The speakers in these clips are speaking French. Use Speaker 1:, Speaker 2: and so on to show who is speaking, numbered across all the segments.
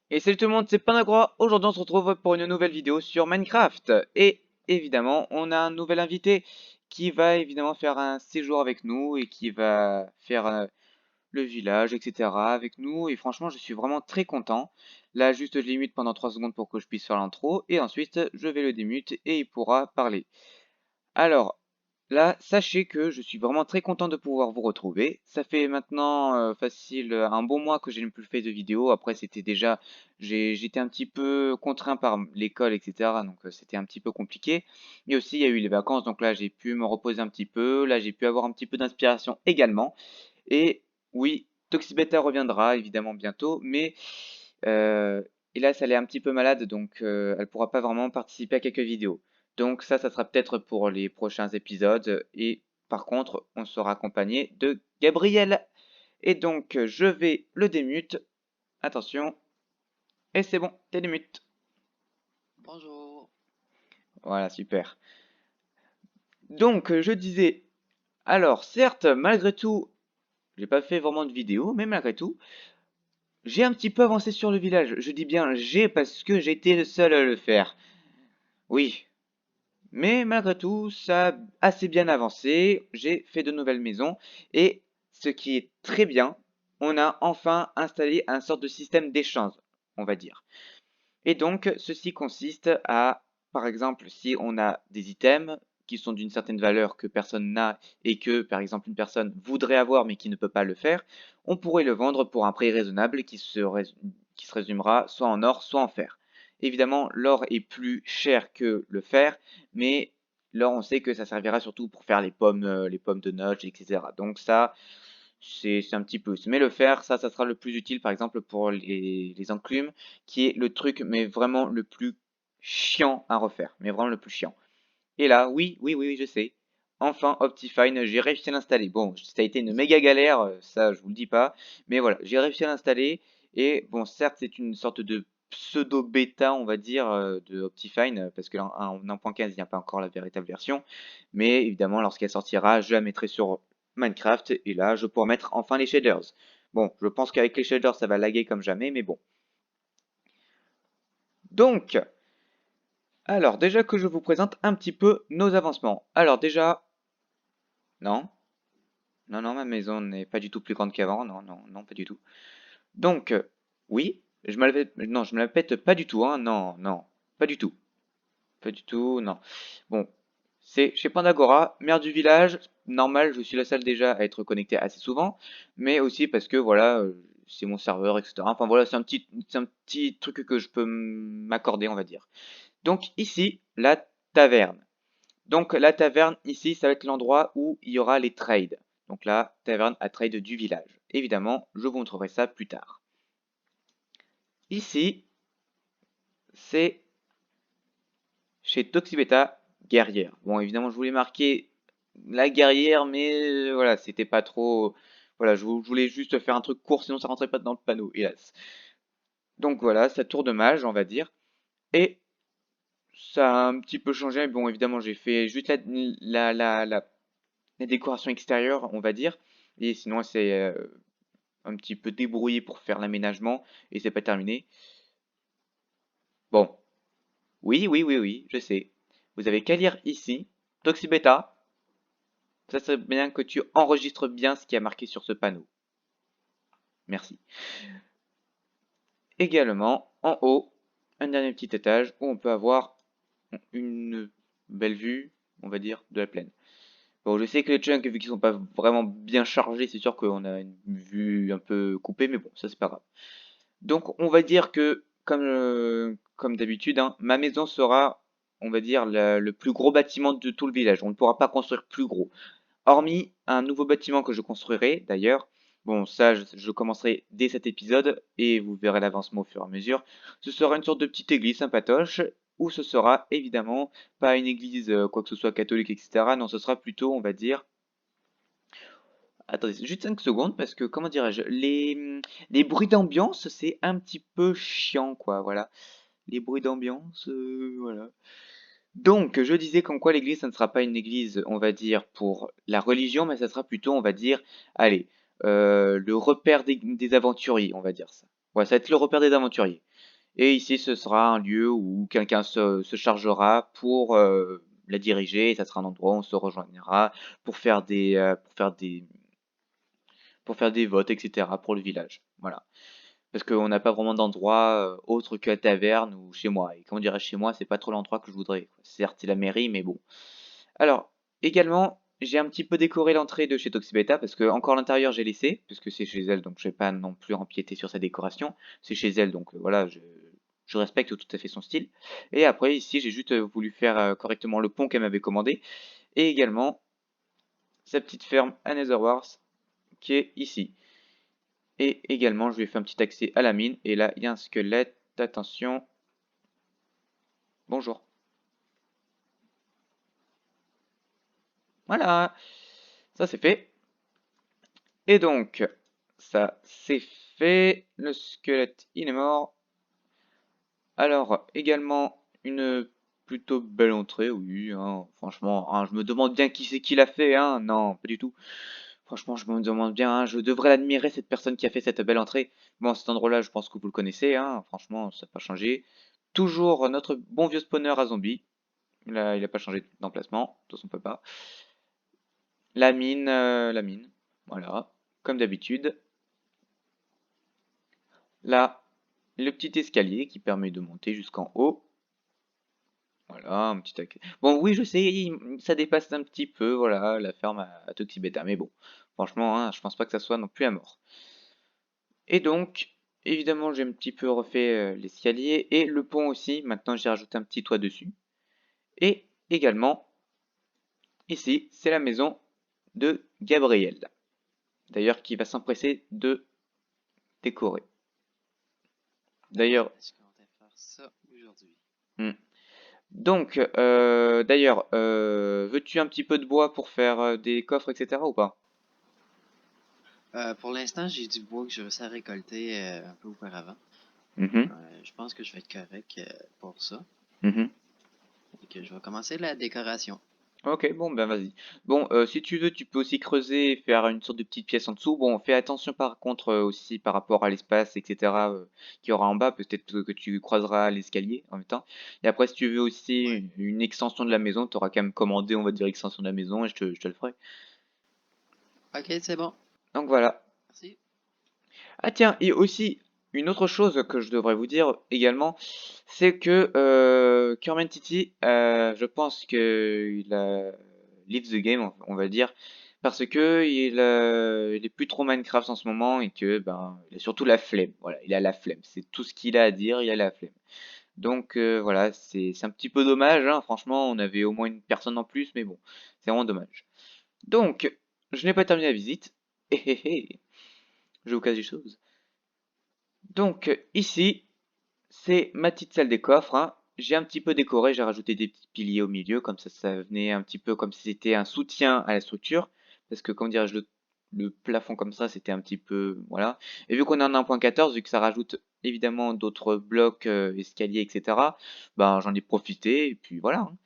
Speaker 1: Et salut tout le monde, c'est Panagora. Aujourd'hui, on se retrouve pour une nouvelle vidéo sur Minecraft. Et évidemment, on a un nouvel invité qui va évidemment faire un séjour avec nous et qui va faire le village, etc. avec nous. Et franchement, je suis vraiment très content. Là, juste, je limite pendant 3 secondes pour que je puisse faire l'intro. Et ensuite, je vais le démute et il pourra parler. Alors, là, sachez que je suis vraiment très content de pouvoir vous retrouver. Ça fait maintenant facile un bon mois que je n'ai plus fait de vidéo. Après, c'était déjà, j'étais un petit peu contraint par l'école, etc. Donc, c'était un petit peu compliqué. Et aussi, il y a eu les vacances. Donc là, j'ai pu me reposer un petit peu. Là, j'ai pu avoir un petit peu d'inspiration également. Et oui, Toxibeta reviendra évidemment bientôt. Mais euh, hélas, elle est un petit peu malade. Donc, elle pourra pas vraiment participer à quelques vidéos. Donc ça sera peut-être pour les prochains épisodes. Et par contre, on sera accompagné de Gabriel. Et donc, je vais le démute. Attention. Et c'est bon, t'es démute.
Speaker 2: Bonjour.
Speaker 1: Voilà, super. Donc, je disais, alors certes, malgré tout, j'ai pas fait vraiment de vidéo, mais malgré tout, j'ai un petit peu avancé sur le village. Je dis bien j'ai parce que j'étais le seul à le faire. Oui, mais malgré tout, ça a assez bien avancé. J'ai fait de nouvelles maisons. Et ce qui est très bien, on a enfin installé un sorte de système d'échange, on va dire. Et donc, ceci consiste à, par exemple, si on a des items qui sont d'une certaine valeur que personne n'a et que, par exemple, une personne voudrait avoir mais qui ne peut pas le faire, on pourrait le vendre pour un prix raisonnable qui se résumera soit en or, soit en fer. Évidemment, l'or est plus cher que le fer, mais l'or, on sait que ça servira surtout pour faire les pommes de notch, etc. Donc ça, c'est un petit plus. Mais le fer, ça sera le plus utile, par exemple, pour les enclumes, qui est le truc, mais vraiment le plus chiant à refaire. Mais vraiment le plus chiant. Et là, oui, je sais. Enfin, Optifine, j'ai réussi à l'installer. Bon, ça a été une méga galère, ça, je vous le dis pas. Mais voilà, j'ai réussi à l'installer. Et bon, certes, c'est une sorte de pseudo-bêta, on va dire, de Optifine, parce que en 1.15, il n'y a pas encore la véritable version. Mais évidemment, lorsqu'elle sortira, je la mettrai sur Minecraft. Et là, je pourrai mettre enfin les shaders. Bon, je pense qu'avec les shaders, ça va laguer comme jamais, mais bon. Donc, alors, déjà que je vous présente un petit peu nos avancements. Alors déjà, non, non, ma maison n'est pas du tout plus grande qu'avant, non, pas du tout. Donc, oui, non, je me la pète pas du tout, hein, non, pas du tout, pas du tout, non. Bon, c'est chez Pandagora, maire du village, normal, je suis la seule déjà à être connecté assez souvent, mais aussi parce que voilà, c'est mon serveur, etc. Enfin voilà, c'est un petit truc que je peux m'accorder, on va dire. Donc ici, la taverne. Donc la taverne ici, ça va être l'endroit où il y aura les trades. Donc la taverne à trade du village. Évidemment, je vous montrerai ça plus tard. Ici, c'est chez Toxibeta guerrière. Bon, évidemment, je voulais marquer la guerrière, mais voilà, c'était pas trop. Voilà, je voulais juste faire un truc court, sinon ça rentrait pas dans le panneau, hélas. Donc voilà, sa tour de mage, on va dire. Et ça a un petit peu changé. Bon, évidemment, j'ai fait juste la décoration extérieure, on va dire. Et sinon, c'est un petit peu débrouillé pour faire l'aménagement et c'est pas terminé. Bon, oui, je sais. Vous avez qu'à lire ici, Toxibeta. Ça serait bien que tu enregistres bien ce qui est marqué sur ce panneau. Merci. Également, en haut, un dernier petit étage où on peut avoir une belle vue, on va dire, de la plaine. Bon, je sais que les chunks, vu qu'ils sont pas vraiment bien chargés, c'est sûr qu'on a une vue un peu coupée, mais bon, ça c'est pas grave. Donc, on va dire que, comme d'habitude, hein, ma maison sera, on va dire, le plus gros bâtiment de tout le village. On ne pourra pas construire plus gros. Hormis un nouveau bâtiment que je construirai, d'ailleurs. Bon, ça, je commencerai dès cet épisode et vous verrez l'avancement au fur et à mesure. Ce sera une sorte de petite église sympatoche où ce sera évidemment pas une église, quoi que ce soit catholique, etc. Non, ce sera plutôt, on va dire, attendez, juste 5 secondes parce que, comment dirais-je, les bruits d'ambiance, c'est un petit peu chiant, quoi, voilà. Les bruits d'ambiance, voilà. Donc, je disais comme quoi l'église, ça ne sera pas une église, on va dire, pour la religion, mais ça sera plutôt, on va dire, allez, le repère des aventuriers, on va dire ça. Ouais, ça va être le repère des aventuriers. Et ici, ce sera un lieu où quelqu'un se chargera pour la diriger. Et ça sera un endroit où on se rejoignera pour faire des votes, etc. pour le village. Voilà. Parce qu'on n'a pas vraiment d'endroit autre que la taverne ou chez moi. Et quand on dirait chez moi, c'est pas trop l'endroit que je voudrais. Certes, c'est la mairie, mais bon. Alors, également, j'ai un petit peu décoré l'entrée de chez Toxibeta parce que encore l'intérieur j'ai laissé, puisque c'est chez elle, donc je vais pas non plus empiéter sur sa décoration. C'est chez elle, donc voilà, je respecte tout à fait son style. Et après, ici, j'ai juste voulu faire correctement le pont qu'elle m'avait commandé, et également sa petite ferme à Netherwars qui est ici. Et également, je lui ai fait un petit accès à la mine, et là, il y a un squelette. Attention. Bonjour. Voilà, ça c'est fait. Et donc, ça c'est fait. Le squelette, il est mort. Alors, également, une plutôt belle entrée, oui, hein, franchement, hein, je me demande bien qui c'est qui l'a fait, hein, non, pas du tout. Franchement, je me demande bien, hein, je devrais l'admirer, cette personne qui a fait cette belle entrée. Bon, cet endroit-là, je pense que vous le connaissez, hein, franchement, ça n'a pas changé. Toujours notre bon vieux spawner à zombies. Il a pas changé d'emplacement, de son papa. La mine, voilà, comme d'habitude. Là, le petit escalier qui permet de monter jusqu'en haut. Voilà, un petit bon, oui, je sais, ça dépasse un petit peu, voilà, la ferme à Toxibeta, mais bon, franchement, hein, je pense pas que ça soit non plus à mort. Et donc, évidemment, j'ai un petit peu refait l'escalier et le pont aussi. Maintenant, j'ai rajouté un petit toit dessus. Et également, ici, c'est la maison de Gabriel. D'ailleurs, qui va s'empresser de décorer. D'ailleurs,
Speaker 2: Est-ce qu'on va faire ça aujourd'hui?
Speaker 1: hmm. Donc, d'ailleurs, veux-tu un petit peu de bois pour faire des coffres, etc. ou pas?
Speaker 2: Pour l'instant, j'ai du bois que je réussi à récolter un peu auparavant.
Speaker 1: Mhm,
Speaker 2: Je pense que je vais être correct pour ça.
Speaker 1: mhm.
Speaker 2: Et que je vais commencer la décoration.
Speaker 1: Ok, bon, ben vas-y. Bon, si tu veux, tu peux aussi creuser et faire une sorte de petite pièce en dessous. Bon, fais attention par contre aussi par rapport à l'espace, etc. Qu'il y aura en bas. Peut-être que tu croiseras l'escalier en même temps. Et après, si tu veux aussi
Speaker 2: Ouais.
Speaker 1: une extension de la maison, tu auras quand même commandé, on va dire, extension de la maison et je te le ferai.
Speaker 2: Ok, c'est bon.
Speaker 1: Donc voilà.
Speaker 2: Merci.
Speaker 1: Ah tiens, et aussi, une autre chose que je devrais vous dire également, c'est que Kerman Titi, je pense qu'il a leave the game, on va dire, parce que il est plus trop Minecraft en ce moment et que ben il a surtout la flemme. Voilà, il a la flemme. C'est tout ce qu'il a à dire, il a la flemme. Donc voilà, c'est un petit peu dommage, hein. Franchement, on avait au moins une personne en plus, mais bon, c'est vraiment dommage. Donc, je n'ai pas terminé la visite. Hé hé hé, je vous casse des choses. Donc ici, c'est ma petite salle des coffres, hein. J'ai un petit peu décoré, j'ai rajouté des petits piliers au milieu, comme ça venait un petit peu comme si c'était un soutien à la structure. Parce que, comment dirais-je, le plafond comme ça, c'était un petit peu, voilà. Et vu qu'on est en 1.14, vu que ça rajoute évidemment d'autres blocs, escaliers, etc., ben j'en ai profité, et puis voilà, hein.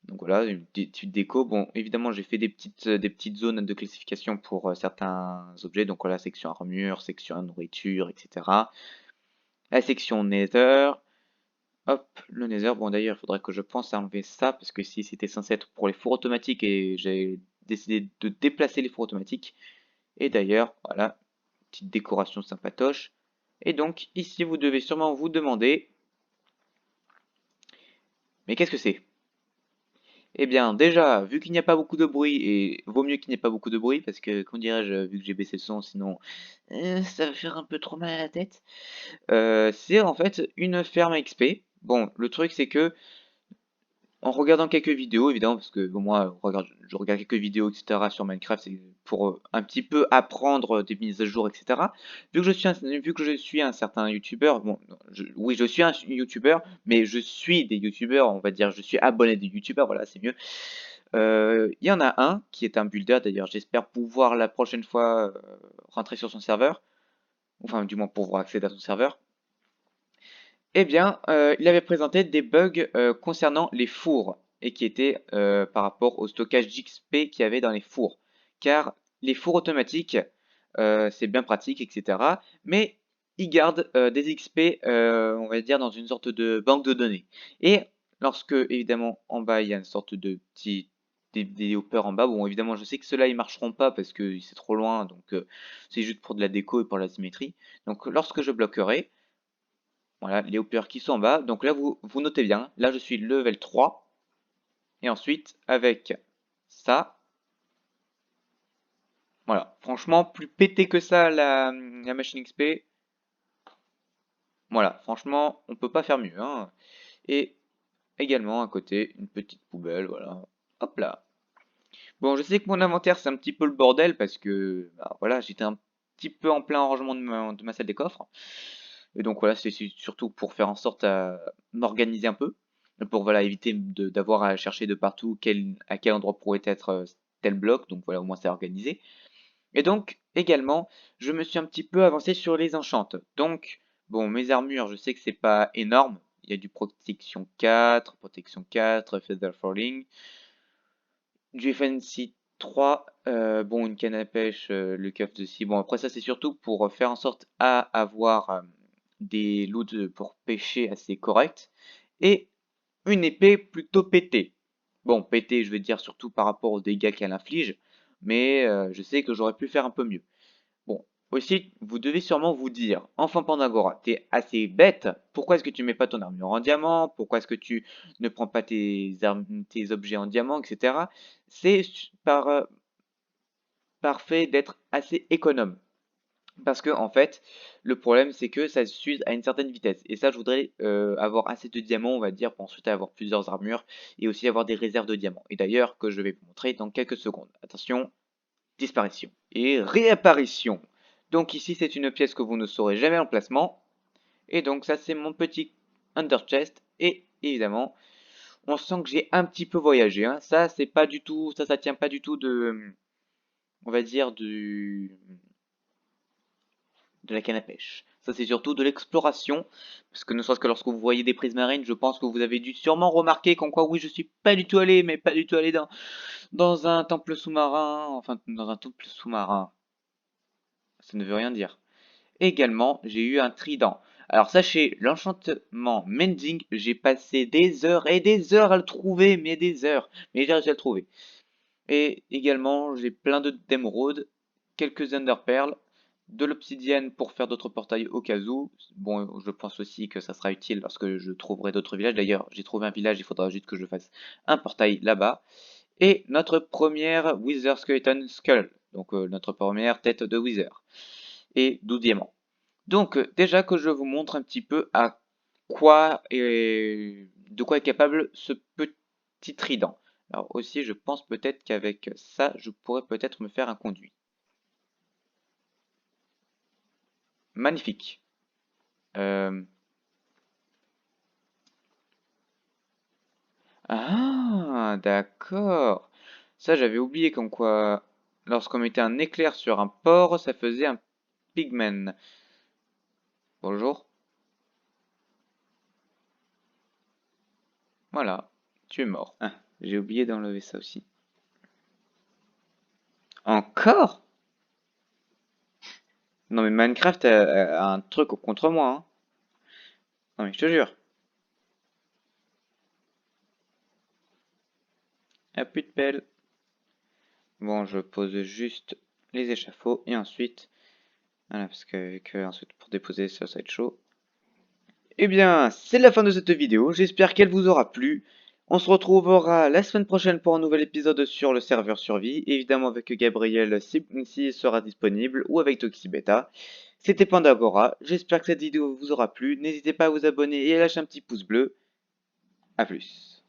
Speaker 1: Donc voilà, une petite déco. Bon, évidemment, j'ai fait des petites zones de classification pour certains objets. Donc voilà, section armure, section nourriture, etc. La section Nether. Hop, le Nether. Bon, d'ailleurs, il faudrait que je pense à enlever ça parce que si c'était censé être pour les fours automatiques et j'ai décidé de déplacer les fours automatiques. Et d'ailleurs, voilà, petite décoration sympatoche. Et donc, ici, vous devez sûrement vous demander, mais qu'est-ce que c'est? Eh bien, déjà, vu qu'il n'y a pas beaucoup de bruit, et vaut mieux qu'il n'y ait pas beaucoup de bruit, parce que, comment dirais-je, vu que j'ai baissé le son, sinon ça va faire un peu trop mal à la tête. C'est en fait une ferme XP. Bon, le truc c'est que en regardant quelques vidéos, évidemment, parce que bon, moi, je regarde quelques vidéos, etc. sur Minecraft, c'est pour un petit peu apprendre des mises à jour, etc. Vu que je suis un certain YouTuber, bon, oui, je suis un YouTuber, mais je suis des YouTubers, on va dire, je suis abonné des YouTubers, voilà, c'est mieux. Il y en a un qui est un builder, d'ailleurs, j'espère pouvoir la prochaine fois rentrer sur son serveur, enfin, du moins pouvoir accéder à son serveur. Eh bien, il avait présenté des bugs concernant les fours et qui étaient par rapport au stockage d'XP qu'il y avait dans les fours. Car les fours automatiques, c'est bien pratique, etc. Mais il garde des XP, on va dire, dans une sorte de banque de données. Et lorsque, évidemment, en bas, il y a une sorte de petit des hoppers en bas. Bon, évidemment, je sais que ceux-là, ils marcheront pas parce que c'est trop loin, donc c'est juste pour de la déco et pour la symétrie. Donc, lorsque je bloquerai, voilà, les hoppers qui sont en bas. Donc là, vous notez bien, là, je suis level 3. Et ensuite, avec ça, voilà, franchement, plus pété que ça, la machine XP. Voilà, franchement, on peut pas faire mieux, hein. Et également, à côté, une petite poubelle, voilà. Hop là. Bon, je sais que mon inventaire, c'est un petit peu le bordel parce que, bah, voilà, j'étais un petit peu en plein rangement de ma salle des coffres. Et donc, voilà, c'est surtout pour faire en sorte à m'organiser un peu. Pour, voilà, éviter d'avoir à chercher de partout à quel endroit pourrait être tel bloc. Donc, voilà, au moins, c'est organisé. Et donc, également, je me suis un petit peu avancé sur les enchantes. Donc, bon, mes armures, je sais que c'est pas énorme. Il y a du protection 4, feather falling, du FNC 3, bon, une canne à pêche, le CAF de 6. Bon, après ça, c'est surtout pour faire en sorte à avoir des loots pour pêcher assez corrects. Et une épée plutôt pétée. Bon, pétée, je veux dire surtout par rapport aux dégâts qu'elle inflige, mais je sais que j'aurais pu faire un peu mieux. Bon, aussi, vous devez sûrement vous dire, enfant Pandagora, t'es assez bête, pourquoi est-ce que tu mets pas ton armure en diamant? Pourquoi est-ce que tu ne prends pas tes objets en diamant, etc. C'est parfait d'être assez économe. Parce que, en fait, le problème, c'est que ça s'use à une certaine vitesse. Et ça, je voudrais avoir assez de diamants, on va dire, pour ensuite avoir plusieurs armures et aussi avoir des réserves de diamants. Et d'ailleurs, que je vais vous montrer dans quelques secondes. Attention, disparition et réapparition. Donc ici, c'est une pièce que vous ne saurez jamais l'emplacement. Et donc ça, c'est mon petit under chest. Et évidemment, on sent que j'ai un petit peu voyagé, hein. Ça, c'est pas du tout, ça tient pas du tout on va dire, de la canne à pêche. Ça, c'est surtout de l'exploration. Parce que ne serait-ce que lorsque vous voyez des prismarines, je pense que vous avez dû sûrement remarquer qu'en quoi, oui, je suis pas du tout allé, mais pas du tout allé dans un temple sous-marin. Enfin, dans un temple sous-marin. Ça ne veut rien dire. Également, j'ai eu un trident. Alors sachez, l'enchantement Mending, j'ai passé des heures et des heures à le trouver, mais des heures. Mais j'ai réussi à le trouver. Et également, j'ai plein d'émeraudes, quelques enderpearls, de l'obsidienne pour faire d'autres portails au cas où. Bon, je pense aussi que ça sera utile lorsque je trouverai d'autres villages. D'ailleurs, j'ai trouvé un village, il faudra juste que je fasse un portail là-bas. Et notre première Wither Skeleton Skull, donc notre première tête de Wither. Et 12 diamants. Donc, déjà que je vous montre un petit peu de quoi est capable ce petit trident. Alors aussi, je pense peut-être qu'avec ça, je pourrais peut-être me faire un conduit. Magnifique. Euh, Ah, d'accord. Ça, j'avais oublié comme quoi, lorsqu'on mettait un éclair sur un porc, ça faisait un pigman. Bonjour. Voilà, tu es mort. Ah, j'ai oublié d'enlever ça aussi. Encore? Non mais Minecraft a un truc contre moi, hein. Non mais je te jure. Ah, plus de pelle. Bon, je pose juste les échafauds et ensuite... Voilà, parce que ensuite pour déposer ça, ça va être chaud. Eh bien, c'est la fin de cette vidéo. J'espère qu'elle vous aura plu. On se retrouvera la semaine prochaine pour un nouvel épisode sur le serveur survie. Évidemment avec Gabriel s'il sera disponible ou avec Toxibeta. C'était Pandagora. J'espère que cette vidéo vous aura plu. N'hésitez pas à vous abonner et à lâcher un petit pouce bleu. A plus.